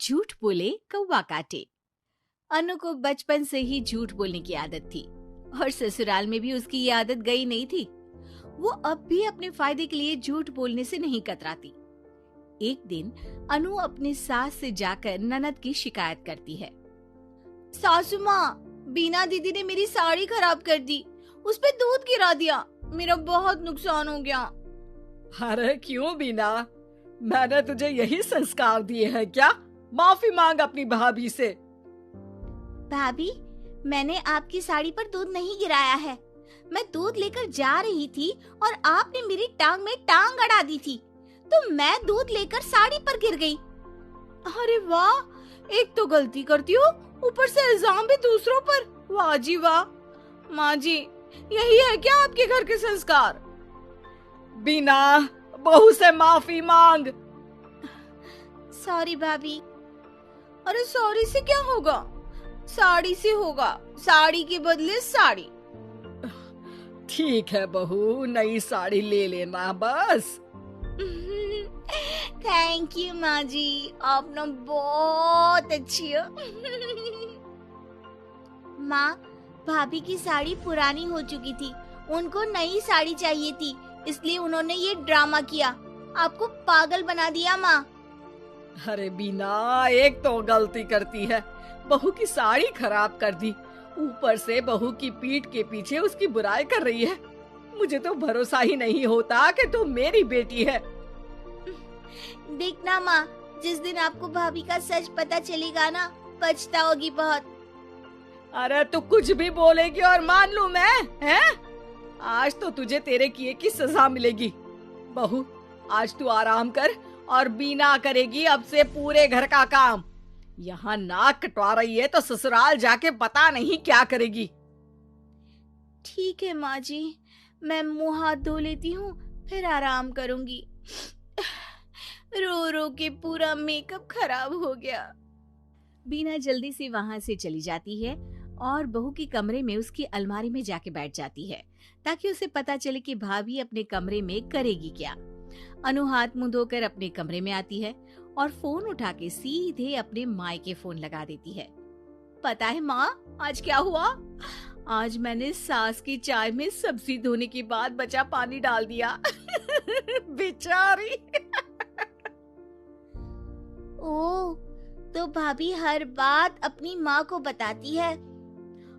झूठ बोले कौवा काटे। अनु को बचपन से ही झूठ बोलने की आदत थी और ससुराल में भी उसकी ये आदत गई नहीं थी। वो अब भी अपने फायदे के लिए झूठ बोलने से नहीं कतराती। एक दिन अनु अपनी सास से जाकर ननद की शिकायत करती है। सासू माँ, बीना दीदी ने मेरी साड़ी खराब कर दी, उस पे दूध गिरा दिया, मेरा बहुत नुकसान हो गया। अरे क्यों बीना, मैंने तुझे यही संस्कार दिए हैं क्या? माफी मांग अपनी भाभी से। भाभी, मैंने आपकी साड़ी पर दूध नहीं गिराया है। मैं दूध लेकर जा रही थी और आपने मेरी टांग में टांग अड़ा दी थी, तो मैं दूध लेकर साड़ी पर गिर गई। अरे वाह, एक तो गलती करती हो, ऊपर से इल्जाम भी दूसरों पर। वाह जी वाह। माँ जी, यही है क्या आपके घर के संस्कार? बीना, बहू से माफी मांग। सॉरी भाभी। अरे सॉरी से क्या होगा, साड़ी से होगा, साड़ी के बदले साड़ी। ठीक है बहू, नई साड़ी ले लेना बस। थैंक यू माँ जी, आप ना बहुत अच्छी हो। माँ, भाभी की साड़ी पुरानी हो चुकी थी, उनको नई साड़ी चाहिए थी, इसलिए उन्होंने ये ड्रामा किया, आपको पागल बना दिया माँ। अरे बीना, एक तो गलती करती है, बहू की साड़ी खराब कर दी, ऊपर से बहू की पीठ के पीछे उसकी बुराई कर रही है। मुझे तो भरोसा ही नहीं होता कि तू मेरी बेटी है। देखना माँ, जिस दिन आपको भाभी का सच पता चलेगा ना, पछताओगी बहुत। अरे तू कुछ भी बोलेगी और मान लूं मैं, हैं? आज तो तुझे तेरे किए की सजा मिलेगी। बहू, आज तू आराम कर और बीना करेगी अब से पूरे घर का काम। यहाँ नाक कटवा रही है तो ससुराल जाके पता नहीं क्या करेगी। ठीक है माँ जी, मैं मुंह हाथ धो लेती हूँ, फिर आराम करूंगी। रो रो के पूरा मेकअप खराब हो गया। बीना जल्दी से वहां से चली जाती है और बहू के कमरे में उसकी अलमारी में जाके बैठ जाती है, ताकि उसे पता चले कि भाभी अपने कमरे में करेगी क्या। अनु हाथ मुंह धोकर अपने कमरे में आती है और फोन उठा के सीधे अपने मायके फोन लगा देती है। पता है माँ, आज क्या हुआ? आज मैंने सास की चाय में सब्जी धोने के बाद बचा पानी डाल दिया। बेचारी। ओह, तो भाभी हर बात अपनी माँ को बताती है।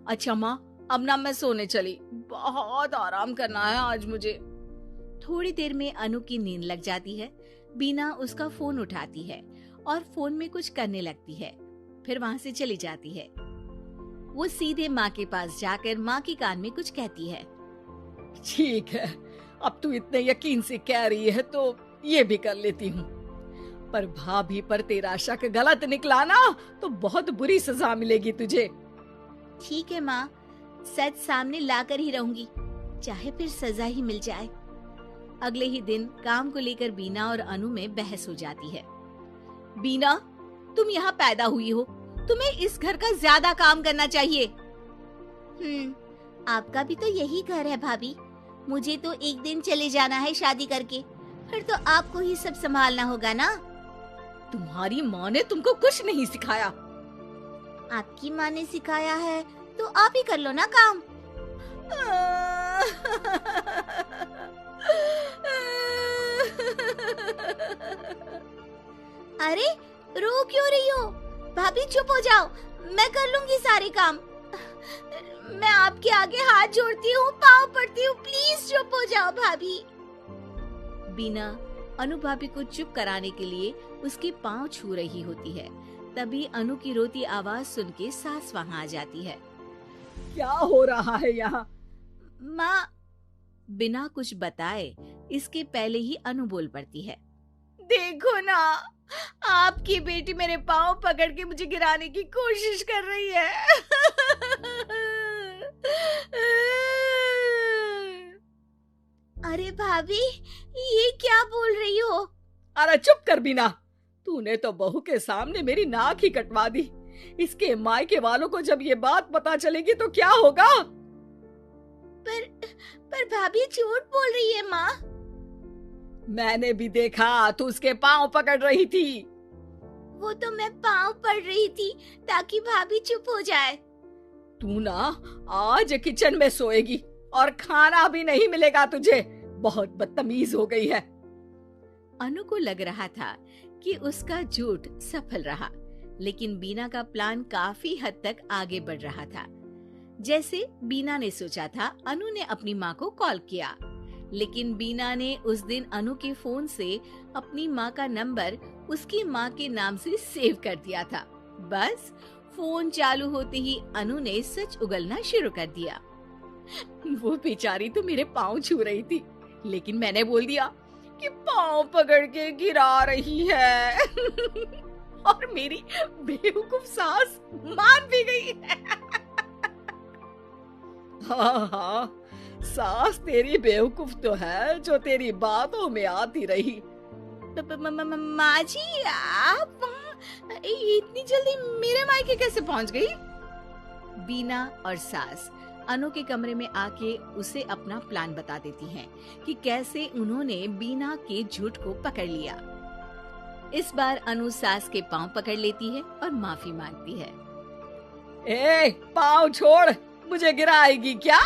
अच्छा माँ, अब ना मैं सोने चली, बहुत आराम करना है आज मुझे। थोड़ी देर में अनु की नींद लग जाती है। बीना उसका फोन उठाती है और फोन में कुछ करने लगती है, फिर वहाँ से चली जाती है। वो सीधे माँ के पास जाकर माँ के कान में कुछ कहती है। ठीक है, अब तू इतने यकीन से कह रही है तो ये भी कर लेती हूँ, पर भाभी पर तेरा शक गलत निकला ना तो बहुत बुरी सजा मिलेगी तुझे। ठीक है माँ, सच सामने लाकर ही रहूंगी, चाहे फिर सजा ही मिल जाए। अगले ही दिन काम को लेकर बीना और अनु में बहस हो जाती है। बीना, तुम यहाँ पैदा हुई हो, तुम्हें इस घर का ज्यादा काम करना चाहिए। आपका भी तो यही घर है भाभी, मुझे तो एक दिन चले जाना है शादी करके, फिर तो आपको ही सब संभालना होगा ना। तुम्हारी माँ ने तुमको कुछ नहीं सिखाया। आपकी माँ ने सिखाया है तो आप ही कर लो ना काम। अरे रो क्यों रही हो? भाभी चुप हो जाओ, मैं कर लूंगी सारे काम। मैं आपके आगे हाथ जोड़ती हूँ, पाँव पड़ती हूँ, प्लीज चुप हो जाओ भाभी। बीना अनु भाभी को चुप कराने के लिए उसके पाँव छू रही होती है, तभी अनु की रोती आवाज सुन के सास वहाँ आ जाती है। क्या हो रहा है यहाँ? माँ, बिना कुछ बताए इसके पहले ही अनु बोल पड़ती है। देखो ना, आपकी बेटी मेरे पाँव पकड़ के मुझे गिराने की कोशिश कर रही है। अरे भाभी, ये क्या बोल रही हो? अरे चुप कर बीना, तूने तो बहू के सामने मेरी नाक ही कटवा दी। इसके मायके वालों को जब ये बात पता चलेगी तो क्या होगा? पर भाभी झूठ बोल रही है माँ। मैंने भी देखा, तू उसके पांव पकड़ रही थी। वो तो मैं पाँव पड़ रही थी ताकि भाभी चुप हो जाए। तू ना आज किचन में सोएगी और खाना भी नहीं मिलेगा तुझे। बहुत बदतमीज हो गई है। अनु को लग रहा था कि उसका झूठ सफल रहा, लेकिन बीना का प्लान काफी हद तक आगे बढ़ रहा था। जैसे बीना ने सोचा था, अनु ने अपनी माँ को कॉल किया, लेकिन बीना ने उस दिन अनु के फोन से अपनी माँ का नंबर उसकी माँ के नाम से सेव कर दिया था। बस फोन चालू होते ही अनु ने सच उगलना शुरू कर दिया। वो बेचारी तो मेरे पाँव छू रही थी, लेकिन मैंने बोल दिया कि पाँव पकड़ के गिरा रही है और मेरी बेवकूफ सास मान भी गई है। हाँ हाँ, सास तेरी बेवकूफ तो है जो तेरी बातों में आती रही। माँ जी, आप इतनी जल्दी मेरे मायके कैसे पहुँच गई? बीना और सास अनु के कमरे में आके उसे अपना प्लान बता देती हैं कि कैसे उन्होंने बीना के झूठ को पकड़ लिया। इस बार अनु सास के पांव पकड़ लेती है और माफी मांगती है। ए, पांव छोड़, मुझे गिराएगी क्या?